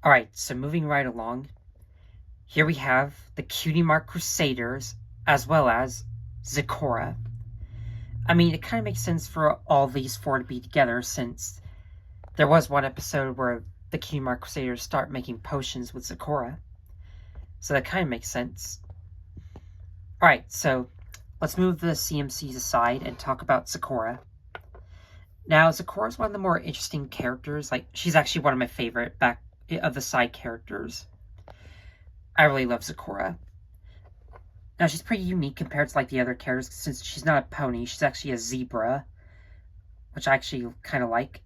Alright, so moving right along, here we have the Cutie Mark Crusaders, as well as Zecora. I mean, it kind of makes sense for all these four to be together, since there was one episode where the Cutie Mark Crusaders start making potions with Zecora. So that kind of makes sense. Alright, so let's move the CMCs aside and talk about Zecora. Now, Zecora is one of the more interesting characters. Like, she's actually one of my favorite back of the side characters. I really love Zecora. Now, she's pretty unique compared to, like, the other characters, since she's not a pony. She's actually a zebra, which I actually kind of like.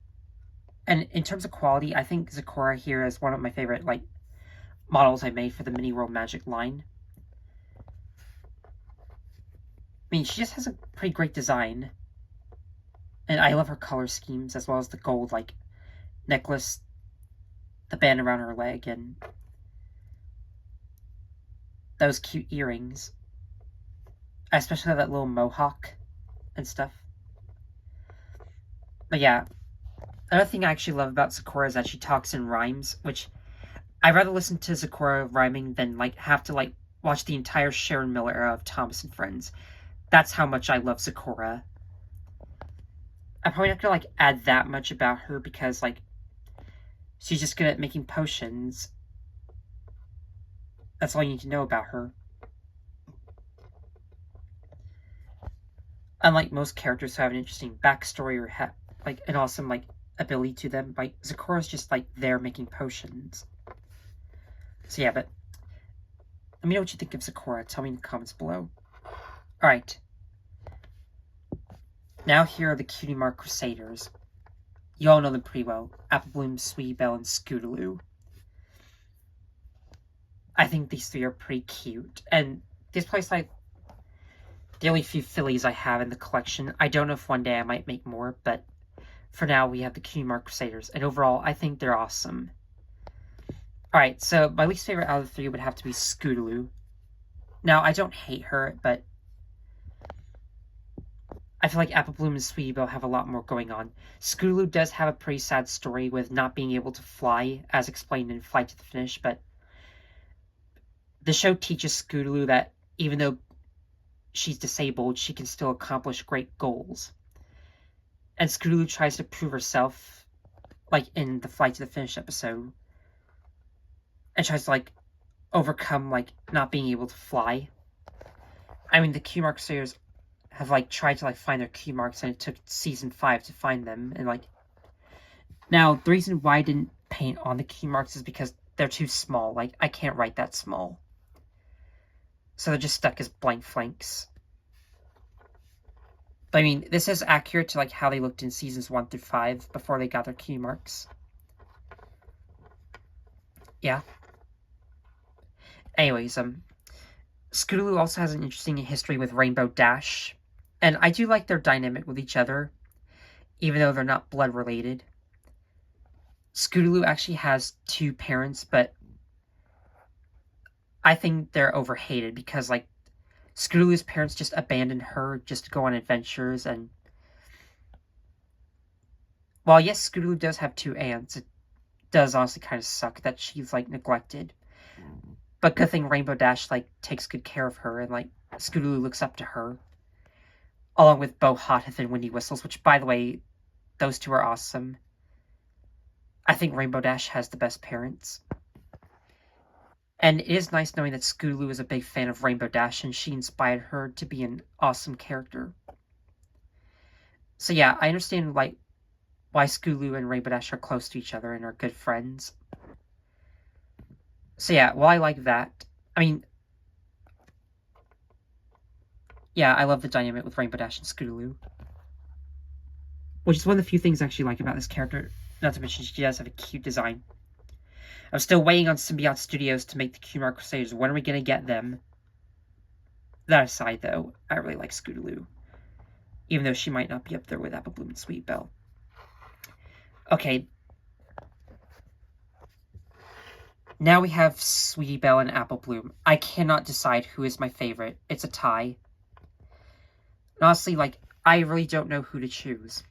And in terms of quality, I think Zecora here is one of my favorite, like, models I made for the Mini World Magic line. I mean, she just has a pretty great design. And I love her color schemes, as well as the gold, like, necklace, the band around her leg, and those cute earrings. I especially love that little mohawk and stuff. But yeah, another thing I actually love about Zecora is that she talks in rhymes, which I'd rather listen to Zecora rhyming than, like, have to, like, watch the entire Sharon Miller era of Thomas and Friends. That's how much I love Zecora. I'm probably not gonna, like, add that much about her because, like, she's just good at making potions. That's all you need to know about her. Unlike most characters who have an interesting backstory or have, like, an awesome, like, ability to them, like, Zecora's just, like, there making potions. So yeah, but let me know what you think of Zecora. Tell me in the comments below. Alright. Now here are the Cutie Mark Crusaders. You all know them pretty well. Apple Bloom, Sweetie Belle, and Scootaloo. I think these three are pretty cute. And this place, like, the only few fillies I have in the collection. I don't know if one day I might make more, but for now we have the Cutie Mark Crusaders. And overall, I think they're awesome. Alright, so my least favorite out of the three would have to be Scootaloo. Now, I don't hate her, but I feel like Apple Bloom and Sweetie Belle have a lot more going on. Scootaloo does have a pretty sad story with not being able to fly, as explained in Flight to the Finish, but the show teaches Scootaloo that even though she's disabled, she can still accomplish great goals. And Scootaloo tries to prove herself, like in the Flight to the Finish episode, and tries to, like, overcome, like, not being able to fly. I mean, the Cutie Mark Crusaders have, like, tried to, like, find their Cutie Marks, and it took season 5 to find them, and, like, now, the reason why I didn't paint on the Cutie Marks is because they're too small. Like, I can't write that small. So they're just stuck as blank flanks. But, I mean, this is accurate to, like, how they looked in seasons 1 through 5 before they got their Cutie Marks. Yeah. Anyways, Scootaloo also has an interesting history with Rainbow Dash. And I do like their dynamic with each other, even though they're not blood related. Scootaloo actually has 2 parents, but I think they're overhated because, like, Scootaloo's parents just abandoned her just to go on adventures, and while yes, Scootaloo does have 2 aunts, it does honestly kind of suck that she's, like, neglected. But good thing Rainbow Dash, like, takes good care of her, and, like, Scootaloo looks up to her. Along with Bo Hothead and Windy Whistles, which, by the way, those 2 are awesome. I think Rainbow Dash has the best parents. And it is nice knowing that Scootaloo is a big fan of Rainbow Dash, and she inspired her to be an awesome character. So yeah, I understand, like, why Scootaloo and Rainbow Dash are close to each other and are good friends. So yeah, well, I like that. I mean, yeah, I love the dynamic with Rainbow Dash and Scootaloo. Which is one of the few things I actually like about this character. Not to mention, she does have a cute design. I'm still waiting on Symbiote Studios to make the Cutie Mark Crusaders. When are we going to get them? That aside, though, I really like Scootaloo. Even though she might not be up there with Apple Bloom and Sweet Belle. Okay. Now we have Sweetie Belle and Apple Bloom. I cannot decide who is my favorite. It's a tie. And honestly, like, I really don't know who to choose.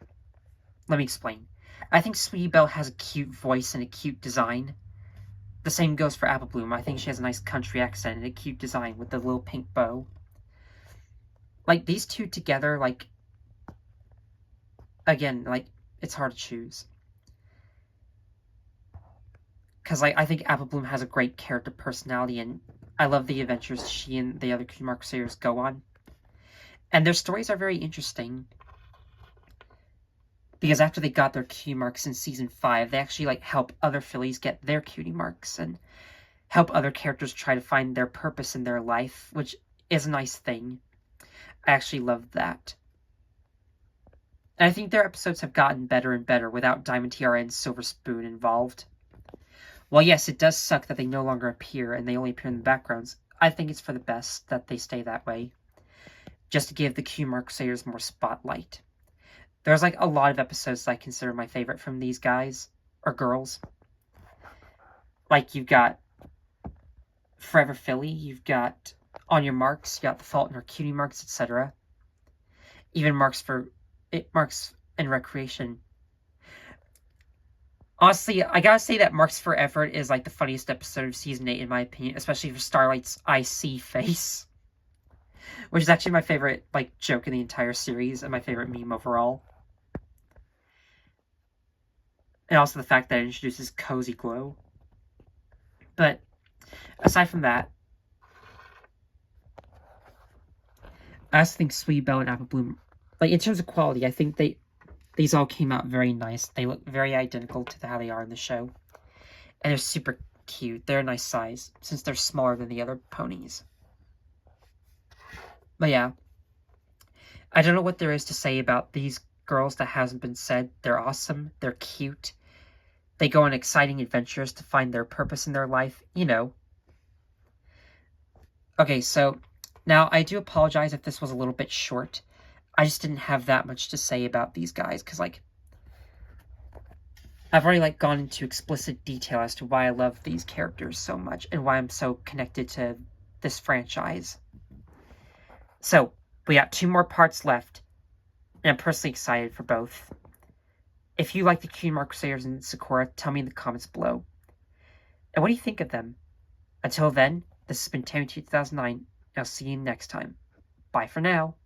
Let me explain. I think Sweetie Belle has a cute voice and a cute design. the same goes for Apple Bloom. I think she has a nice country accent and a cute design with the little pink bow. Like, these two together, like, again, like, it's hard to choose. Because, like, I think Apple Bloom has a great character personality, and I love the adventures she and the other Cutie Mark Crusaders go on. And their stories are very interesting. Because after they got their cutie marks in Season 5, they actually, like, help other fillies get their cutie marks, and help other characters try to find their purpose in their life, which is a nice thing. I actually loved that. And I think their episodes have gotten better and better without Diamond Tiara and Silver Spoon involved. While yes, it does suck that they no longer appear and they only appear in the backgrounds, I think it's for the best that they stay that way. Just to give the Cutie Mark Crusaders more spotlight. There's like a lot of episodes that I consider my favorite from these guys, or girls. Like, you've got Forever Philly, you've got On Your Marks, you got The Fault in Our Cutie Marks, etc. Even Marks in Recreation. Honestly, I gotta say that Marks for Effort is like the funniest episode of Season 8 in my opinion, especially for Starlight's I see face. Which is actually my favorite, like, joke in the entire series, and my favorite meme overall. And also the fact that it introduces Cozy Glow. But, aside from that, I also think Sweet Belle and Apple Bloom, like, in terms of quality, I think these all came out very nice. They look very identical to how they are in the show. And they're super cute. They're a nice size, since they're smaller than the other ponies. But yeah, I don't know what there is to say about these girls that hasn't been said. They're awesome. They're cute. They go on exciting adventures to find their purpose in their life. You know. Okay, so now I do apologize if this was a little bit short. I just didn't have that much to say about these guys, because, like, I've already, like, gone into explicit detail as to why I love these characters so much and why I'm so connected to this franchise. So, we got 2 more parts left, and I'm personally excited for both. If you like the Cutie Mark Crusaders and Zecora, tell me in the comments below. And what do you think of them? Until then, this has been Tammy2009, and I'll see you next time. Bye for now.